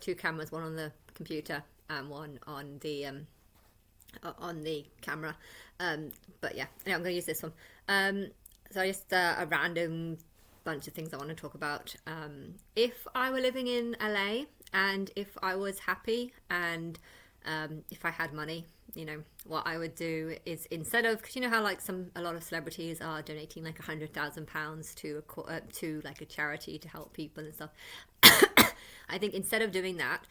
got two cameras, one on the computer and one on the camera. But yeah, anyway, I'm going to use this one. So just a random bunch of things I want to talk about. If I were living in LA and if I was happy and if I had money, what I would do is, instead of, because you know how like a lot of celebrities are donating like £100,000 to like a charity to help people and stuff. I think instead of doing that,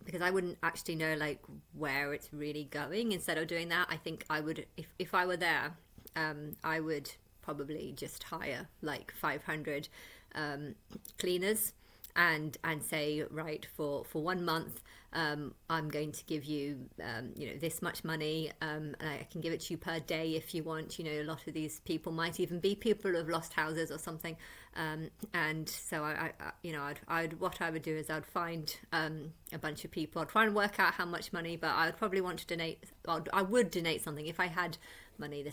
because I wouldn't actually know like where it's really going. Instead of doing that, I think I would, if I were there, I would probably just hire like 500 cleaners and say, right, for 1 month, I'm going to give you this much money, and I can give it to you per day if you want. A lot of these people might even be people who have lost houses or something, and so what I would do is I'd find a bunch of people. I'd try and work out how much money, but I would probably want to donate. I would donate something if I had money.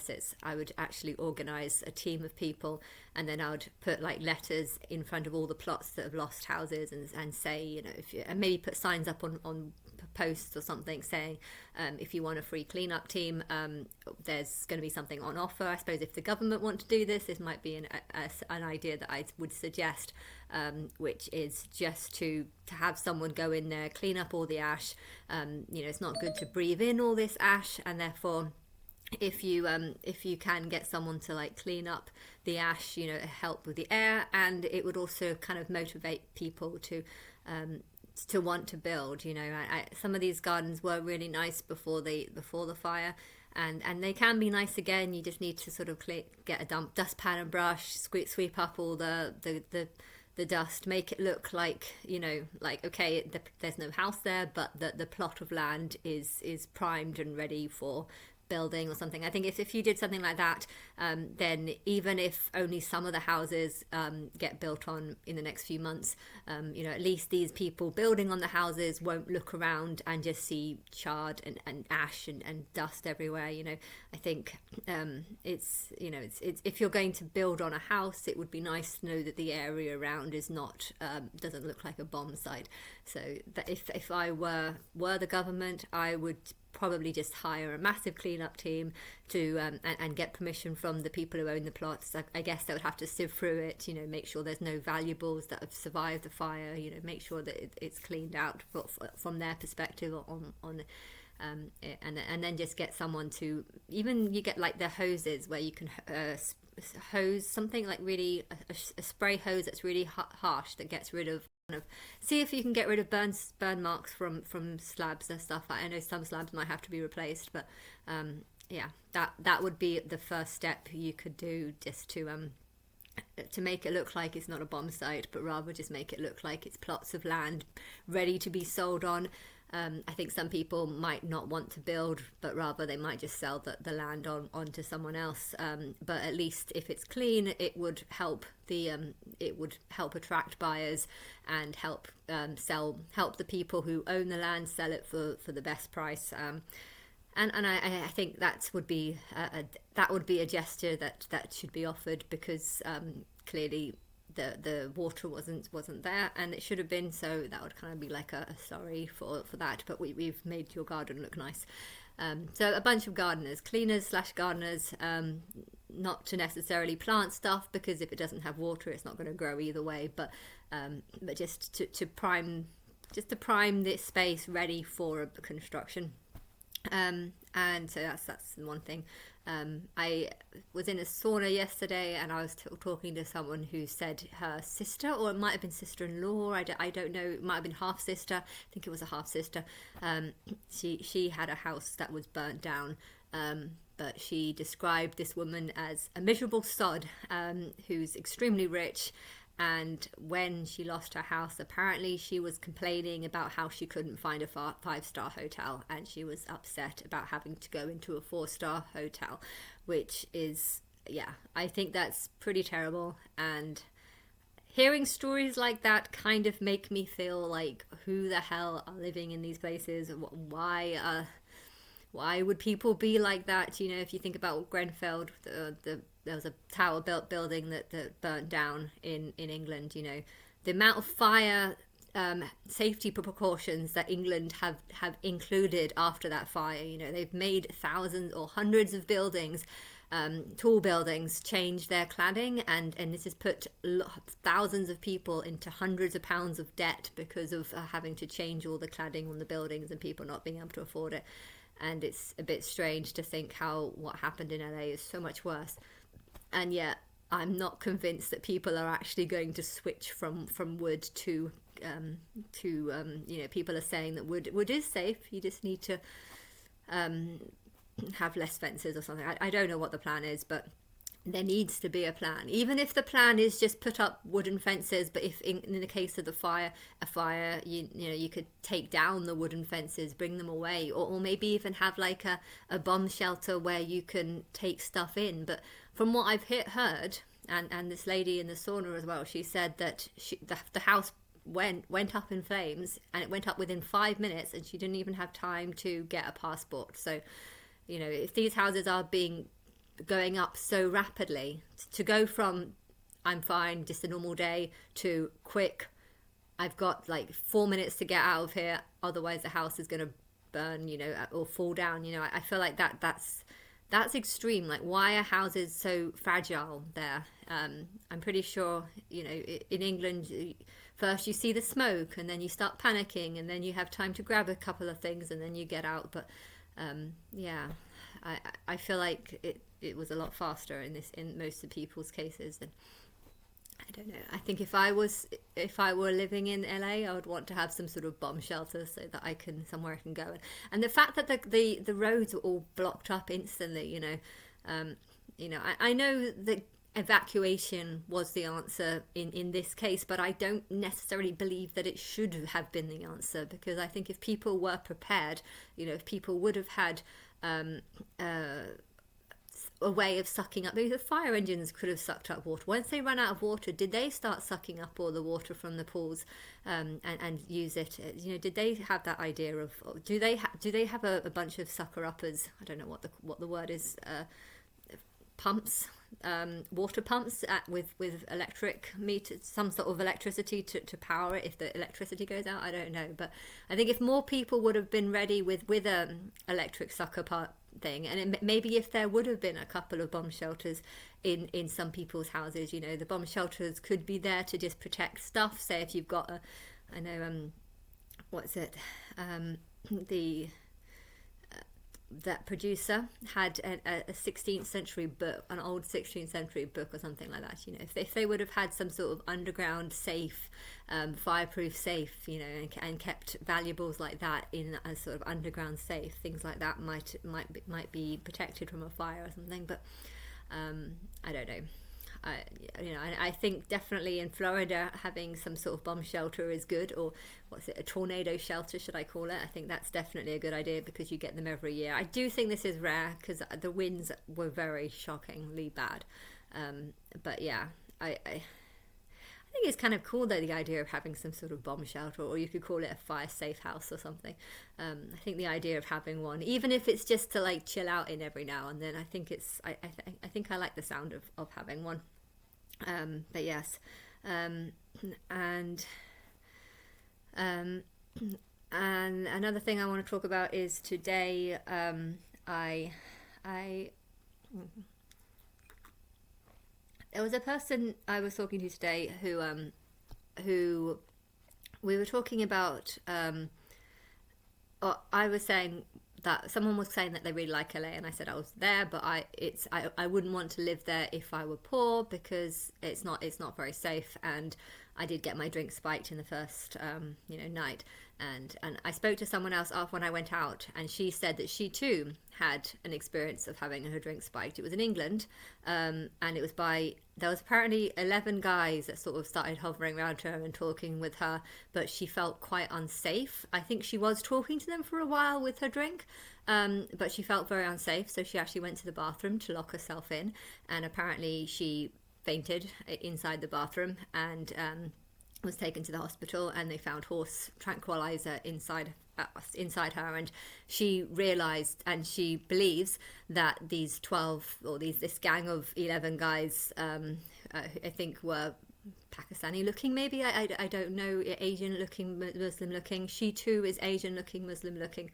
I would actually organize a team of people, and then I would put like letters in front of all the plots that have lost houses, and say, and maybe put signs up on posts or something saying, if you want a free cleanup team, there's going to be something on offer. I suppose if the government want to do this might be an idea that I would suggest, which is just to have someone go in there, clean up all the ash. It's not good to breathe in all this ash, and therefore if you can get someone to like clean up the ash, help with the air, and it would also kind of motivate people to want to build. Some of these gardens were really nice before the fire, and they can be nice again. You just need to sort of get a dustpan and brush, sweep up all the dust, make it look like, okay, there's no house there, but the plot of land is primed and ready for building or something. I think if you did something like that, then even if only some of the houses get built on in the next few months, at least these people building on the houses won't look around and just see charred and ash and dust everywhere. I think it's if you're going to build on a house, it would be nice to know that the area around is not doesn't look like a bomb site. So that if I were the government, I would probably just hire a massive cleanup team to and get permission from the people who own the plots. I guess they would have to sift through it, make sure there's no valuables that have survived the fire, make sure that it's cleaned out from their perspective on and then just get someone to, even you get like the hoses where you can hose something like really a spray hose that's really harsh, that gets rid of see if you can get rid of burn marks from slabs and stuff. I know some slabs might have to be replaced, but that would be the first step you could do, just to make it look like it's not a bomb site, but rather just make it look like it's plots of land ready to be sold on. I think some people might not want to build, but rather they might just sell the land on to someone else. But at least if it's clean, it would help attract buyers and help the people who own the land sell it for the best price. And I think that would be a gesture that should be offered, because clearly the water wasn't there, and it should have been. So that would kind of be like a sorry for that, but we've made your garden look nice. So a bunch of cleaners / gardeners, not to necessarily plant stuff, because if it doesn't have water, it's not going to grow either way. But just to prime this space ready for construction. And so that's one thing. I was in a sauna yesterday, and I was talking to someone who said her sister, or it might have been sister-in-law, I don't know, it might have been half-sister, I think it was a half-sister. She had a house that was burnt down, but she described this woman as a miserable sod, who's extremely rich. And when she lost her house, apparently she was complaining about how she couldn't find a 5-star hotel, and she was upset about having to go into a 4-star hotel, which is, I think that's pretty terrible. And hearing stories like that kind of make me feel like, who the hell are living in these places? Why would people be like that? If you think about Grenfell, there was a tower building that burnt down in England. The amount of fire safety precautions that England have included after that fire. You know, they've made thousands or hundreds of buildings, tall buildings, change their cladding, and this has put thousands of people into hundreds of pounds of debt because of having to change all the cladding on the buildings and people not being able to afford it. And it's a bit strange to think how what happened in LA is so much worse, and yet I'm not convinced that people are actually going to switch from wood to you know, people are saying that wood is safe. You just need to have less fences or something. I don't know what the plan is, but there needs to be a plan. Even if the plan is just put up wooden fences, but if in the case of a fire, you know, you could take down the wooden fences, bring them away, or maybe even have like a bomb shelter where you can take stuff in. But from what I've heard, and this lady in the sauna as well, she said that the house went up in flames, and it went up within 5 minutes, and she didn't even have time to get a passport. So, you know, if these houses are going up so rapidly, to go from I'm fine, just a normal day, to quick, I've got like 4 minutes to get out of here, otherwise the house is going to burn, you know, or fall down. You know, I feel like that's extreme. Like, why are houses so fragile there? I'm pretty sure, you know, in England, first you see the smoke, and then you start panicking, and then you have time to grab a couple of things, and then you get out. But yeah, I feel like it was a lot faster in most of people's cases. And I don't know. I think if I were living in LA, I would want to have some sort of bomb shelter so that somewhere I can go. And the fact that the roads were all blocked up instantly, you know, I know that evacuation was the answer in this case, but I don't necessarily believe that it should have been the answer, because I think if people were prepared, you know, if people would have had a way of sucking up, maybe the fire engines could have sucked up water. Once they ran out of water, did they start sucking up all the water from the pools and use it? You know, did they have that idea of, do they have a bunch of sucker uppers? I don't know what the word is. Pumps, water pumps with electric meters, some sort of electricity to power it if the electricity goes out. I don't know, but I think if more people would have been ready with electric sucker part thing, and maybe if there would have been a couple of bomb shelters in some people's houses, you know, the bomb shelters could be there to just protect stuff. Say if you've got that producer had a 16th century book, an old 16th century book or something like that, you know, if they would have had some sort of underground safe, fireproof safe, you know, and kept valuables like that in a sort of underground safe, things like that might be protected from a fire or something. But I don't know. I think definitely in Florida having some sort of bomb shelter is good, or a tornado shelter, should I call it? I think that's definitely a good idea, because you get them every year. I do think this is rare because the winds were very shockingly bad. But yeah, I think it's kind of cool though, the idea of having some sort of bomb shelter, or you could call it a fire safe house or something. I think the idea of having one, even if it's just to like chill out in every now and then, I think I think I like the sound of having one. But yes, and another thing I want to talk about is today. There was a person I was talking to today who we were talking about. I was saying that someone was saying that they really like LA, and I said I was there, but I wouldn't want to live there if I were poor, because it's not very safe. And I did get my drink spiked in the first night, and I spoke to someone else after when I went out, and she said that she too had an experience of having her drink spiked. It was in England, and it was there was apparently 11 guys that sort of started hovering around her and talking with her, but she felt quite unsafe. I think she was talking to them for a while with her drink, but she felt very unsafe, so she actually went to the bathroom to lock herself in, and apparently she fainted inside the bathroom and was taken to the hospital, and they found horse tranquilizer inside her, and she realized, and she believes that these 12 or this gang of 11 guys I think were Pakistani looking, maybe. I don't know, Asian looking, Muslim looking. She too is Asian looking, Muslim looking.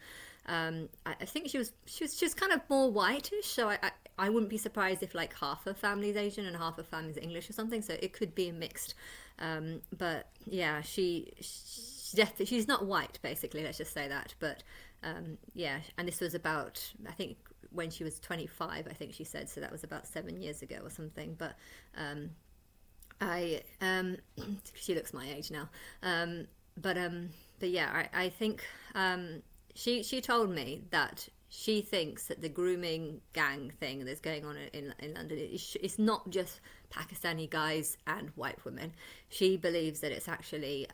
I think she was kind of more whitish, so I wouldn't be surprised if like half her family is Asian and half her family is English or something. So it could be a mixed. But yeah, she's not white, basically. Let's just say that. But yeah, and this was about, I think, when she was 25. I think she said, so that was about 7 years ago or something. But I she looks my age now. But yeah, I think she told me that she thinks that the grooming gang thing that's going on in London it's not just Pakistani guys and white women. She believes that it's actually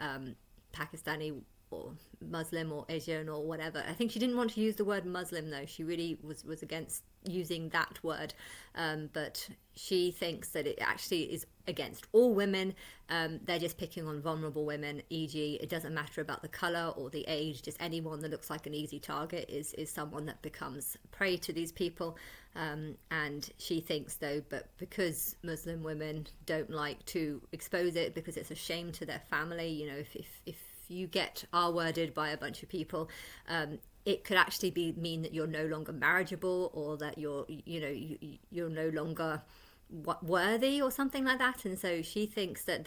Pakistani or Muslim or Asian or whatever. I think she didn't want to use the word Muslim though. She really was against using that word. But she thinks that it actually is against all women. They're just picking on vulnerable women, e.g. it doesn't matter about the colour or the age, just anyone that looks like an easy target is someone that becomes prey to these people. And she thinks though, but because Muslim women don't like to expose it because it's a shame to their family, you know, if you get R-worded by a bunch of people, it could actually mean that you're no longer marriageable, or that you're no longer worthy or something like that. And so she thinks that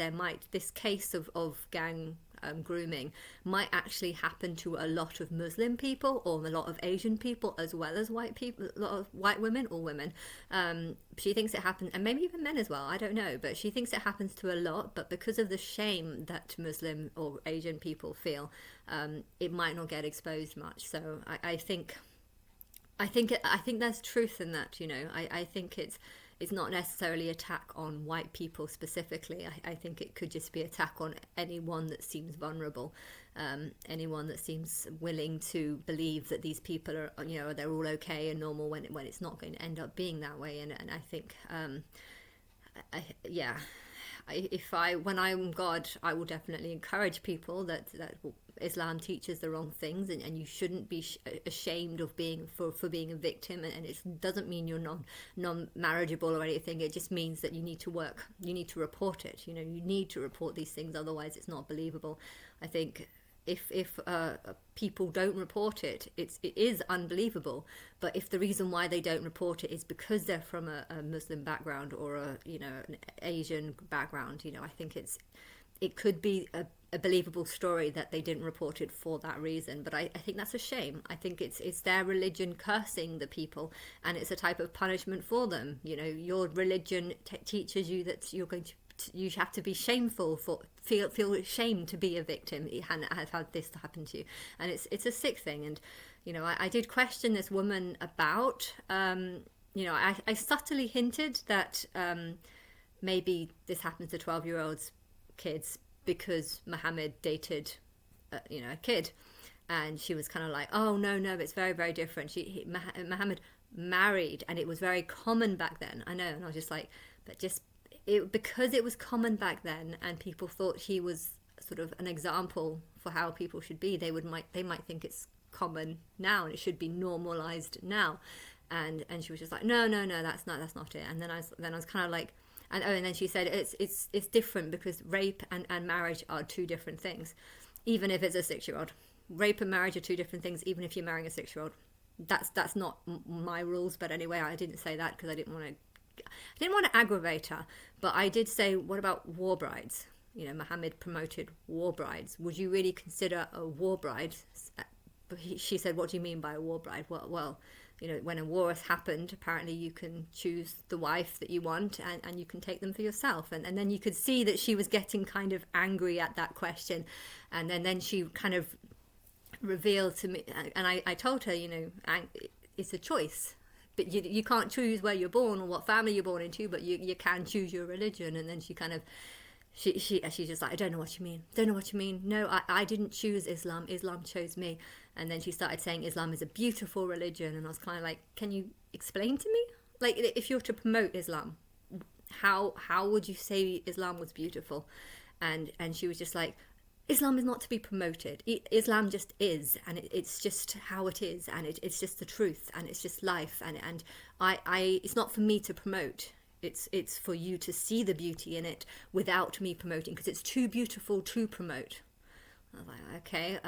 this case of gang grooming might actually happen to a lot of Muslim people or a lot of Asian people as well as white people, a lot of white women or women. She thinks it happens, and maybe even men as well, I don't know, but she thinks it happens to a lot. But because of the shame that Muslim or Asian people feel, it might not get exposed much. So I think there's truth in that. You know, I think it's not necessarily attack on white people specifically. I think it could just be attack on anyone that seems vulnerable, anyone that seems willing to believe that these people are, you know, they're all okay and normal when it's not going to end up being that way. And I think, when I'm God, I will definitely encourage people that Islam teaches the wrong things, and you shouldn't be ashamed of being for being a victim, and it doesn't mean you're non-marriageable or anything. It just means that you need to report it. You know, you need to report these things, otherwise it's not believable. I think if people don't report it, it is unbelievable. But if the reason why they don't report it is because they're from a Muslim background or an Asian background, you know, I think it could be a believable story that they didn't report it for that reason. But I think that's a shame. I think it's their religion cursing the people, and it's a type of punishment for them. You know, your religion teaches you that you have to be shameful feel ashamed to be a victim and have had this happen to you, and it's a sick thing. And you know, I did question this woman about I subtly hinted that maybe this happens to 12-year-olds kids because Muhammad dated a kid, and she was kind of like, oh no, it's very, very different. Muhammad married, and it was very common back then. I know. And I was just like, but because it was common back then, and people thought he was sort of an example for how people should be, they might think it's common now and it should be normalized now. And she was just like, no, that's not it. And then I was kind of like, and then she said it's different because rape and marriage are two different things, even if it's a 6-year-old. Rape and marriage are two different things, even if you're marrying a 6-year-old. That's not my rules, but anyway, I didn't say that because I didn't want to aggravate her. But I did say, what about war brides? You know, Muhammad promoted war brides. Would you really consider a war bride? She said, what do you mean by a war bride? Well, you know, when a war has happened, apparently you can choose the wife that you want, and you can take them for yourself. And then you could see that she was getting kind of angry at that question. And then she kind of revealed to me, and I told her, you know, it's a choice. But you can't choose where you're born or what family you're born into, but you can choose your religion. And then she kind of, she's just like, I don't know what you mean. No, I didn't choose Islam. Islam chose me. And then she started saying Islam is a beautiful religion. And I was kind of like, can you explain to me? Like, if you're to promote Islam, how would you say Islam was beautiful? And she was just like, Islam is not to be promoted. Islam just is, and it's just how it is, and it's just the truth, and it's just life, and I it's not for me to promote It's for you to see the beauty in it without me promoting, because it's too beautiful to promote. I was like, okay,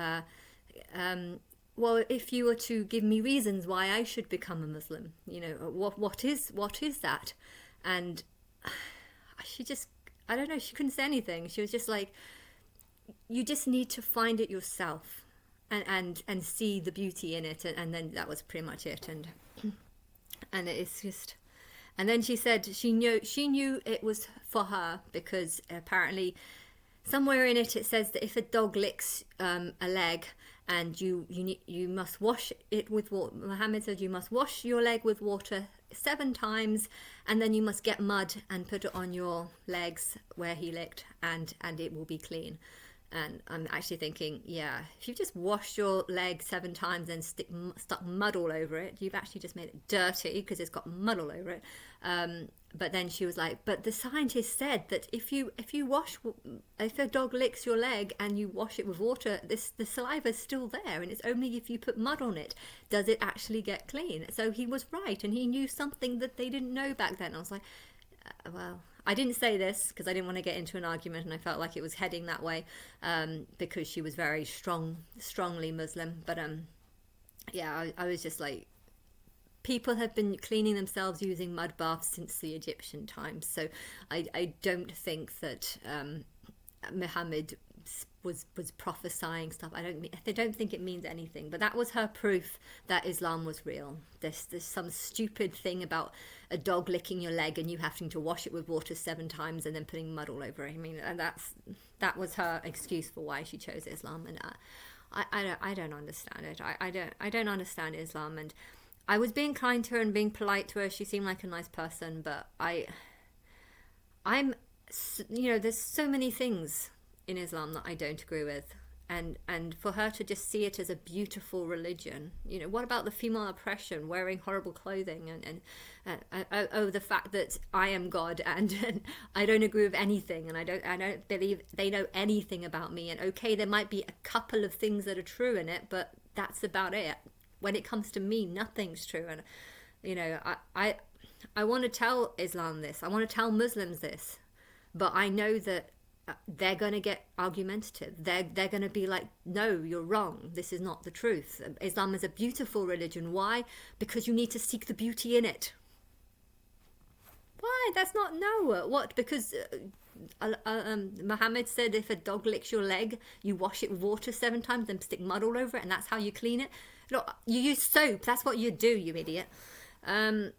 well, if you were to give me reasons why I should become a Muslim, what is that? And she just, I don't know, she couldn't say anything. She was just like, you just need to find it yourself and see the beauty in it. And then that was pretty much it. And it's just, and then she said she knew it was for her, because apparently somewhere in it says that if a dog licks a leg, and you must wash it with water. Muhammad said you must wash your leg with water 7 times, and then you must get mud and put it on your legs where he licked, and it will be clean. And I'm actually thinking, yeah, if you just wash your leg 7 times and stuck mud all over it, you've actually just made it dirty because it's got mud all over it. But then she was like, but the scientist said that if a dog licks your leg and you wash it with water, the saliva is still there, and it's only if you put mud on it does it actually get clean. So he was right, and he knew something that they didn't know back then. I was like, well, I didn't say this because I didn't want to get into an argument, and I felt like it was heading that way, because she was very strongly Muslim. But yeah, I was just like, people have been cleaning themselves using mud baths since the Egyptian times, so I don't think that Muhammad was prophesying stuff. I don't think it means anything, but that was her proof that Islam was real. There's some stupid thing about a dog licking your leg and you having to wash it with water 7 times and then putting mud all over it. I mean, and that was her excuse for why she chose Islam, and I don't understand it. I don't understand Islam, and I was being kind to her and being polite to her. She seemed like a nice person, but I'm there's so many things in Islam that I don't agree with, and for her to just see it as a beautiful religion, what about the female oppression, wearing horrible clothing, and the fact that I am God, and I don't agree with anything, and I don't believe they know anything about me, and okay, there might be a couple of things that are true in it, but that's about it. When it comes to me, nothing's true. And I want to tell Islam this, I want to tell Muslims this, but I know that they're going to get argumentative. They're going to be like, no, you're wrong, this is not the truth. Islam is a beautiful religion. Why? Because you need to seek the beauty in it. Why? That's not, no. What? Because Muhammad said if a dog licks your leg, you wash it with water 7 times and stick mud all over it, and that's how you clean it. Look, you use soap, that's what you do, you idiot. But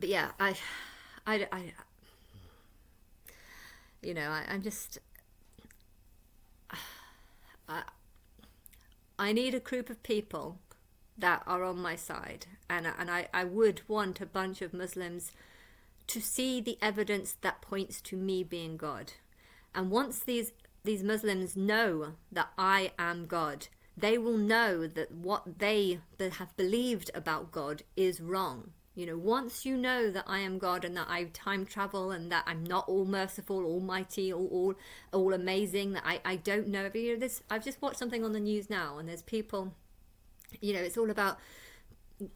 yeah, I'm just, I need a group of people that are on my side, and I would want a bunch of Muslims to see the evidence that points to me being God. And once these Muslims know that I am God, they will know that what they have believed about God is wrong. Once you know that I am God, and that I time travel, and that I'm not all merciful, almighty, all amazing, that I don't know. This, I've just watched something on the news now, and there's people, it's all about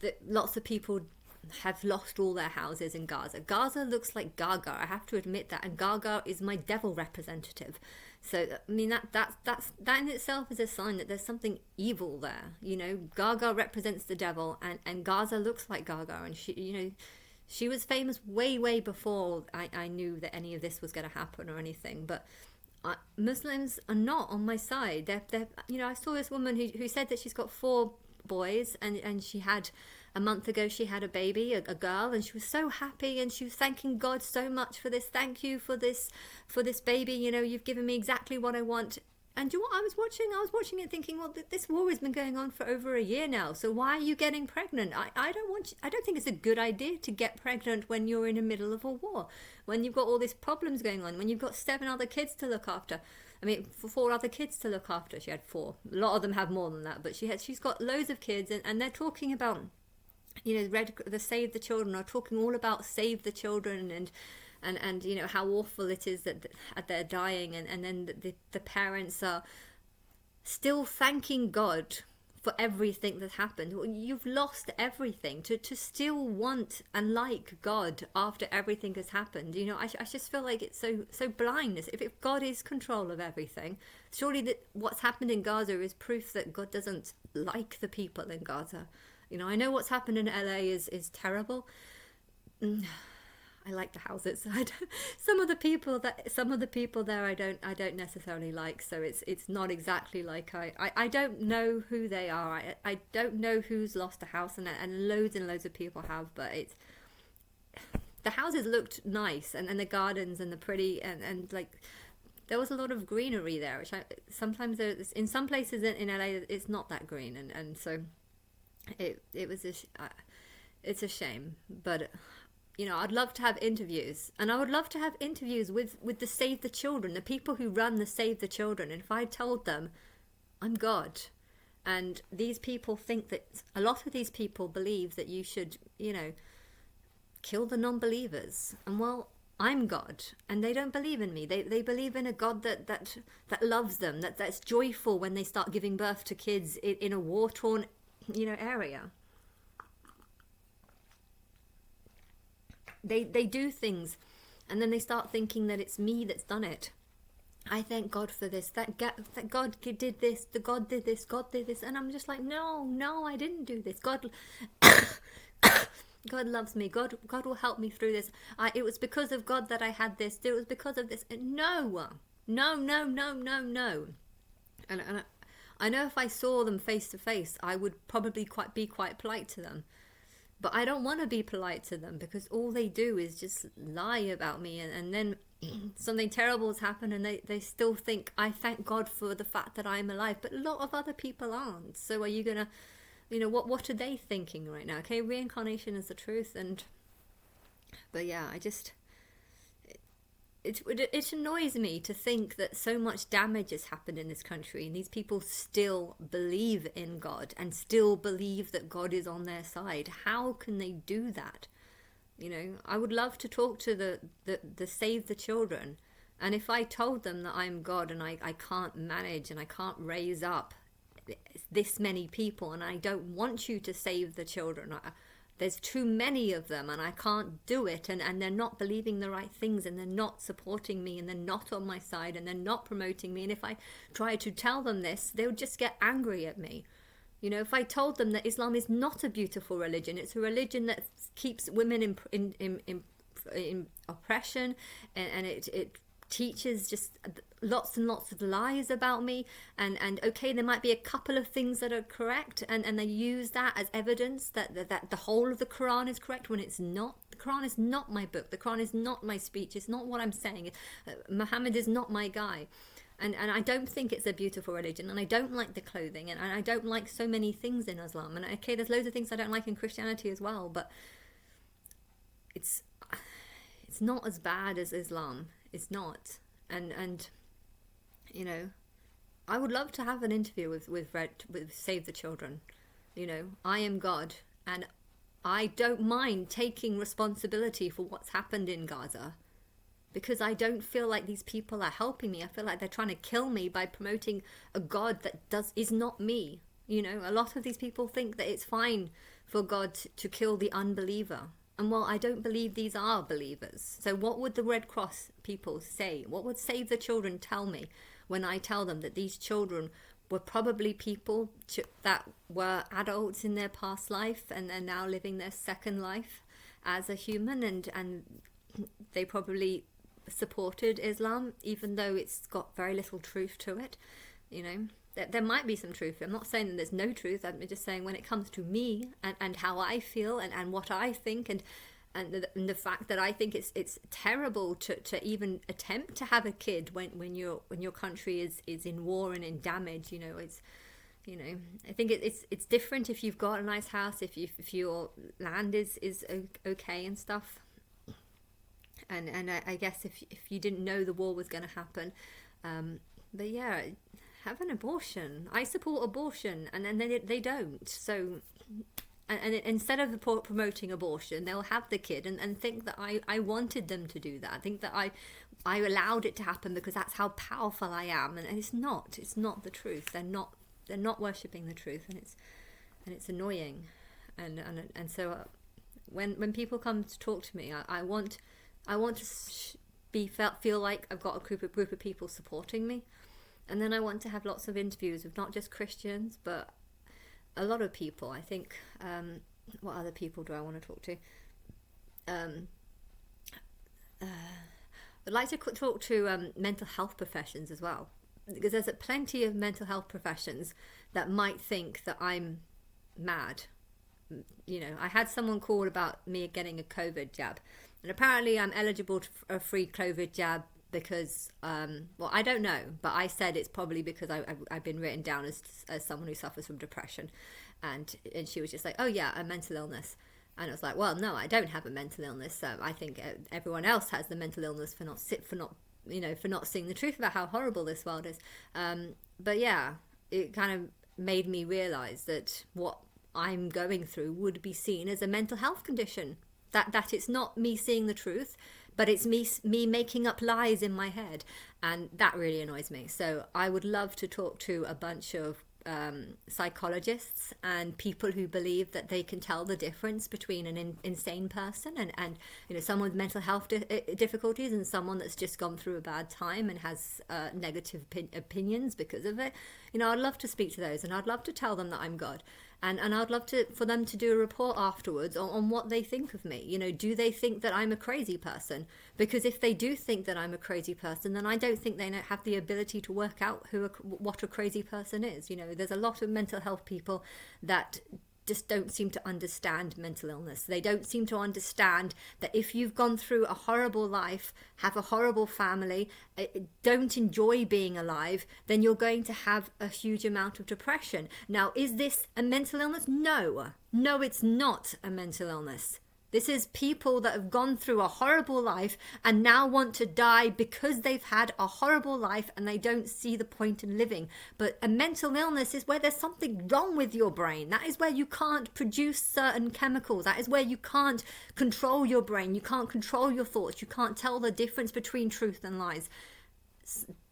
that lots of people have lost all their houses in Gaza. Gaza looks like Gaga, I have to admit that, and Gaga is my devil representative. So I mean that in itself is a sign that there's something evil there. Gaga represents the devil, and Gaza looks like Gaga, and she was famous way before I knew that any of this was going to happen or anything. But Muslims are not on my side. They're I saw this woman who said that she's got 4 boys, and she had, a month ago she had a baby, a girl, and she was so happy, and she was thanking God so much for this. Thank you for this baby, you've given me exactly what I want. And do you know what I was watching? I was watching it thinking, well, this war has been going on for over a year now, so why are you getting pregnant? I don't think it's a good idea to get pregnant when you're in the middle of a war, when you've got all these problems going on, when you've got 7 other kids to look after. 4 other kids to look after. She had 4. A lot of them have more than that, but she's got loads of kids, and they're talking about, the Save the Children are talking all about save the children, and how awful it is that they're dying, and then the parents are still thanking God for everything that happened. Well, you've lost everything to still want and like God after everything has happened. You know, I just feel like it's so blindness. If God is control of everything, surely that what's happened in Gaza is proof that God doesn't like the people in Gaza. You know, I know what's happened in LA is terrible. I like the houses. Some of the people there I don't necessarily like. So it's not exactly like I don't know who they are. I don't know who's lost a house, and loads of people have. But it's, the houses looked nice, and the gardens and the pretty, and like there was a lot of greenery there, which sometimes there's, in some places in LA it's not that green, and so it was it's a shame. But you know, I'd love to have interviews, and I would love to have interviews with the Save the Children, the people who run the Save the Children. And if I told them I'm God, and these people think that, a lot of these people believe that you should, you know, kill the non-believers, and well, I'm God, and they don't believe in me. They believe in a God that loves them, that's joyful when they start giving birth to kids in a war-torn, you know, area. They do things, and then they start thinking that it's me that's done it. I thank God for this. That God did this. The God did this. God did this, and I'm just like, no, I didn't do this. God, God loves me. God will help me through this. It was because of God that I had this. It was because of this. No. And I know if I saw them face to face, I would probably be quite polite to them. But I don't want to be polite to them, because all they do is just lie about me, and then something terrible has happened, and they still think I thank God for the fact that I'm alive. But a lot of other people aren't. So are you gonna, you know, what are they thinking right now? Okay, reincarnation is the truth, but yeah, I just, it annoys me to think that so much damage has happened in this country, and these people still believe in God and still believe that God is on their side. How can they do that? You know, I would love to talk to the Save the Children, and if I told them that I'm God and I can't manage and I can't raise up this many people, and I don't want you to save the children, there's too many of them and I can't do it, and they're not believing the right things, and they're not supporting me, and they're not on my side, and they're not promoting me, and if I try to tell them this, they would just get angry at me. You know, if I told them that Islam is not a beautiful religion, it's a religion that keeps women in oppression, and it teaches just lots and lots of lies about me, and okay, there might be a couple of things that are correct, and they use that as evidence that the whole of the Quran is correct, when it's not. The Quran is not my book. The Quran is not my speech. It's not what I'm saying. Muhammad is not my guy. And I don't think it's a beautiful religion, and I don't like the clothing, and I don't like so many things in Islam, and okay, there's loads of things I don't like in Christianity as well, but it's not as bad as Islam. It's not. And you know, I would love to have an interview with Save the Children. You know, I am God, and I don't mind taking responsibility for what's happened in Gaza, because I don't feel like these people are helping me. I feel like they're trying to kill me by promoting a God that is not me. You know, a lot of these people think that it's fine for God to kill the unbeliever. And well, I don't believe these are believers. So what would the Red Cross people say? What would Save the Children tell me when I tell them that these children were probably people that were adults in their past life, and they're now living their second life as a human, and they probably supported Islam, even though it's got very little truth to it. You know, there might be some truth. I'm not saying that there's no truth. I'm just saying when it comes to me and how I feel and what I think, and the fact that I think it's terrible to even attempt to have a kid when your country is in war and in damage. You know, it's, you know, I think it's different if you've got a nice house, if your land is okay and stuff. And I guess if you didn't know the war was going to happen, but yeah, have an abortion. I support abortion, and then they don't. So, and instead of promoting abortion, they'll have the kid and think that I wanted them to do that. I think that I allowed it to happen because that's how powerful I am, and it's not the truth. They're not they're not worshipping the truth, and it's annoying. And so when people come to talk to me, I want to feel like I've got a group of people supporting me. And then I want to have lots of interviews with not just Christians, but a lot of people. I think, what other people do I want to talk to? I'd like to talk to mental health professions as well, because there's plenty of mental health professions that might think that I'm mad. You know, I had someone call about me getting a COVID jab, and apparently I'm eligible for a free COVID jab because, well, I don't know, but I said it's probably because I've been written down as someone who suffers from depression, and she was just like, oh yeah, a mental illness. And I was like, well, no, I don't have a mental illness. I think everyone else has the mental illness for not seeing the truth about how horrible this world is. But yeah, it kind of made me realize that what I'm going through would be seen as a mental health condition. That it's not me seeing the truth, but it's me making up lies in my head, and that really annoys me. So I would love to talk to a bunch of psychologists and people who believe that they can tell the difference between an insane person and you know, someone with mental health difficulties and someone that's just gone through a bad time and has negative opinions because of it. You know, I'd love to speak to those, and I'd love to tell them that I'm God. And I'd love for them to do a report afterwards on what they think of me. You know, do they think that I'm a crazy person? Because if they do think that I'm a crazy person, then I don't think they have the ability to work out what a crazy person is. You know, there's a lot of mental health people that just don't seem to understand mental illness. They don't seem to understand that if you've gone through a horrible life, have a horrible family, don't enjoy being alive, then you're going to have a huge amount of depression. Now, is this a mental illness? No, it's not a mental illness. This is people that have gone through a horrible life and now want to die because they've had a horrible life and they don't see the point in living. But a mental illness is where there's something wrong with your brain. That is where you can't produce certain chemicals. That is where you can't control your brain. You can't control your thoughts. You can't tell the difference between truth and lies.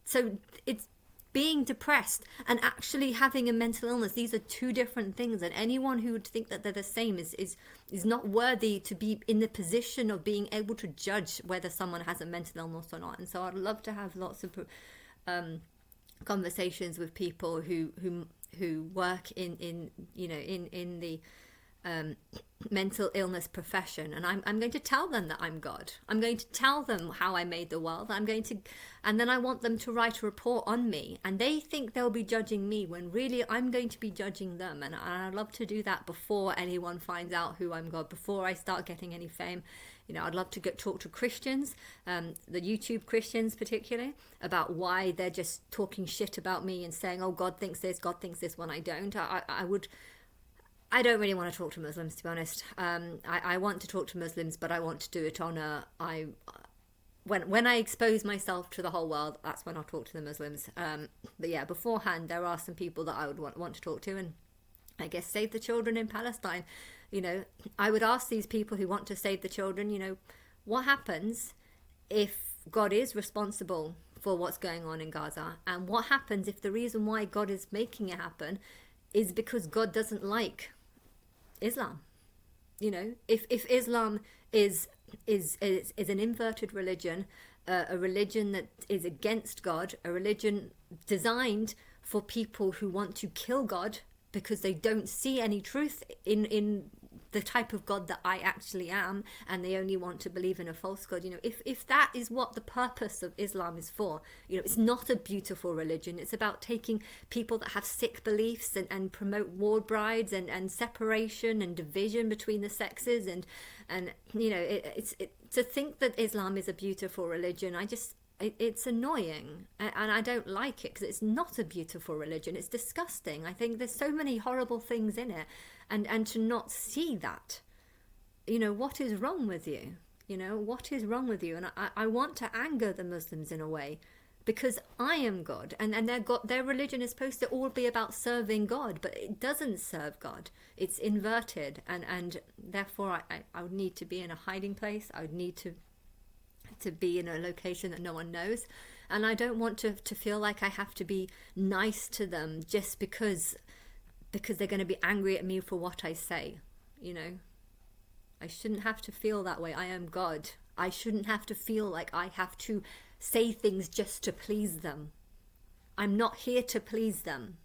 So it's being depressed and actually having a mental illness. These are two different things, and anyone who would think that they're the same is not worthy to be in the position of being able to judge whether someone has a mental illness or not. And so I'd love to have lots of conversations with people who work in the mental illness profession, and I'm going to tell them that I'm God. I'm going to tell them how I made the world. And then I want them to write a report on me, and they think they'll be judging me when really I'm going to be judging them. And I'd love to do that before anyone finds out who I'm God, before I start getting any fame. You know, I'd love to talk to Christians, the YouTube Christians particularly, about why they're just talking shit about me and saying, oh, God thinks this when I don't. I don't really want to talk to Muslims, to be honest. I want to talk to Muslims, but I want to do it on when I expose myself to the whole world, that's when I'll talk to the Muslims. But yeah, beforehand, there are some people that I would want to talk to, and I guess save the children in Palestine. You know, I would ask these people who want to save the children, you know, what happens if God is responsible for what's going on in Gaza? And what happens if the reason why God is making it happen is because God doesn't like Islam? You know, if Islam is an inverted religion, a religion that is against God, a religion designed for people who want to kill God because they don't see any truth in the type of God that I actually am, and they only want to believe in a false God. You know, if that is what the purpose of Islam is for, you know, it's not a beautiful religion. It's about taking people that have sick beliefs and promote ward brides and separation and division between the sexes, and you know, it's to think that Islam is a beautiful religion. It's annoying, and I don't like it because it's not a beautiful religion. It's disgusting. I think there's so many horrible things in it, and to not see that, you know, what is wrong with you? You know, what is wrong with you? And I want to anger the Muslims in a way, because I am God, and their religion is supposed to all be about serving God, but it doesn't serve God. It's inverted, and therefore I would need to be in a hiding place. I would need to be in a location that no one knows, And I don't want to feel like I have to be nice to them just because they're going to be angry at me for what I say. You know, I shouldn't have to feel that way. I am God. I shouldn't have to feel like I have to say things just to please them. I'm not here to please them.